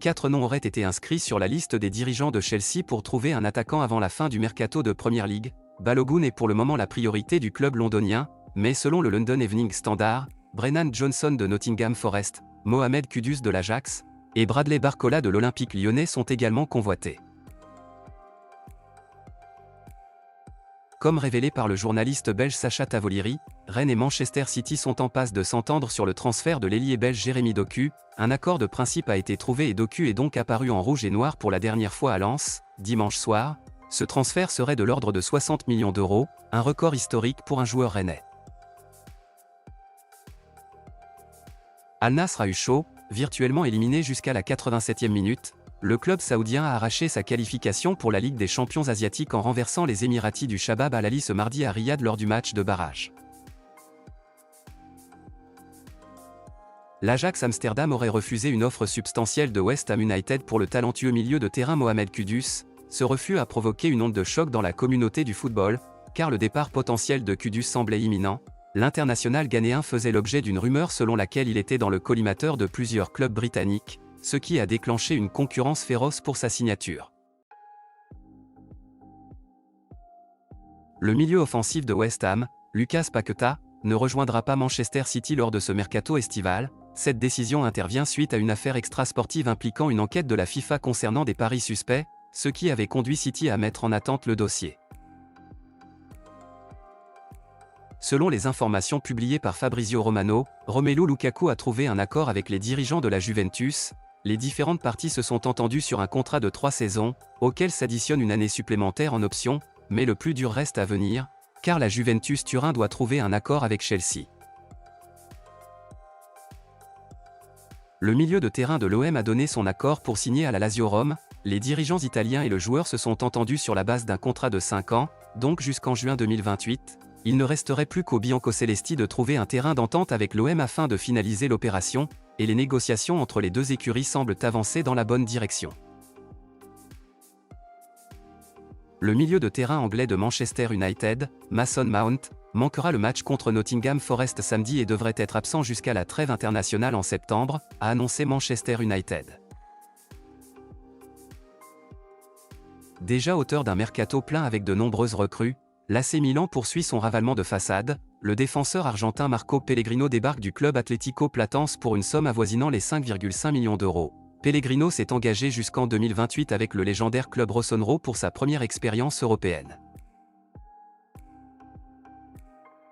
4 noms auraient été inscrits sur la liste des dirigeants de Chelsea pour trouver un attaquant avant la fin du mercato de Premier League. Balogun est pour le moment la priorité du club londonien, mais selon le London Evening Standard, Brennan Johnson de Nottingham Forest, Mohamed Kudus de l'Ajax et Bradley Barcola de l'Olympique lyonnais sont également convoités. Comme révélé par le journaliste belge Sacha Tavolieri, Rennes et Manchester City sont en passe de s'entendre sur le transfert de l'ailier belge Jérémy Doku. Un accord de principe a été trouvé et Doku est donc apparu en rouge et noir pour la dernière fois à Lens, dimanche soir. Ce transfert serait de l'ordre de 60 millions d'euros, un record historique pour un joueur rennais. Al Nassr a eu chaud, virtuellement éliminé jusqu'à la 87e minute. Le club saoudien a arraché sa qualification pour la Ligue des champions asiatiques en renversant les Émiratis du Shabab Al Ahly ce mardi à Riyad lors du match de barrage. L'Ajax Amsterdam aurait refusé une offre substantielle de West Ham United pour le talentueux milieu de terrain Mohamed Kudus. Ce refus a provoqué une onde de choc dans la communauté du football, car le départ potentiel de Kudus semblait imminent. L'international ghanéen faisait l'objet d'une rumeur selon laquelle il était dans le collimateur de plusieurs clubs britanniques, ce qui a déclenché une concurrence féroce pour sa signature. Le milieu offensif de West Ham, Lucas Paqueta, ne rejoindra pas Manchester City lors de ce mercato estival. Cette décision intervient suite à une affaire extrasportive impliquant une enquête de la FIFA concernant des paris suspects, ce qui avait conduit City à mettre en attente le dossier. Selon les informations publiées par Fabrizio Romano, Romelu Lukaku a trouvé un accord avec les dirigeants de la Juventus. Les différentes parties se sont entendues sur un contrat de 3 saisons, auquel s'additionne une année supplémentaire en option, mais le plus dur reste à venir, car la Juventus Turin doit trouver un accord avec Chelsea. Le milieu de terrain de l'OM a donné son accord pour signer à la Lazio Rome. Les dirigeants italiens et le joueur se sont entendus sur la base d'un contrat de 5 ans, donc jusqu'en juin 2028. Il ne resterait plus qu'aux Biancocelesti de trouver un terrain d'entente avec l'OM afin de finaliser l'opération, et les négociations entre les deux écuries semblent avancer dans la bonne direction. Le milieu de terrain anglais de Manchester United, Mason Mount, manquera le match contre Nottingham Forest samedi et devrait être absent jusqu'à la trêve internationale en septembre, a annoncé Manchester United. Déjà auteur d'un mercato plein avec de nombreuses recrues, l'AC Milan poursuit son ravalement de façade. Le défenseur argentin Marco Pellegrino débarque du club Atlético Platense pour une somme avoisinant les 5,5 millions d'euros. Pellegrino s'est engagé jusqu'en 2028 avec le légendaire club rossonero pour sa première expérience européenne.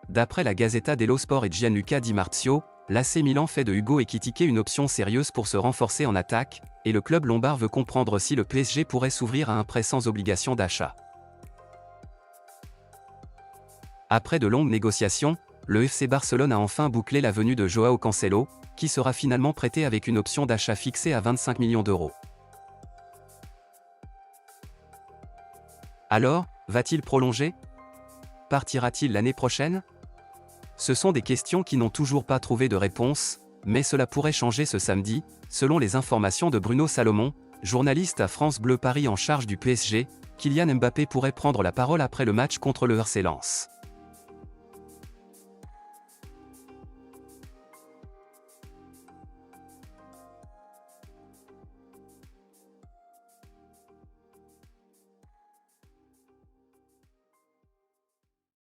D'après la Gazzetta dello Sport et Gianluca Di Marzio, l'AC Milan fait de Hugo Ekitike une option sérieuse pour se renforcer en attaque, et le club lombard veut comprendre si le PSG pourrait s'ouvrir à un prêt sans obligation d'achat. Après de longues négociations, le FC Barcelone a enfin bouclé la venue de Joao Cancelo, qui sera finalement prêté avec une option d'achat fixée à 25 millions d'euros. Alors, va-t-il prolonger? Partira-t-il l'année prochaine? Ce sont des questions qui n'ont toujours pas trouvé de réponse, mais cela pourrait changer ce samedi, selon les informations de Bruno Salomon, journaliste à France Bleu Paris en charge du PSG. Kylian Mbappé pourrait prendre la parole après le match contre le RC Lens.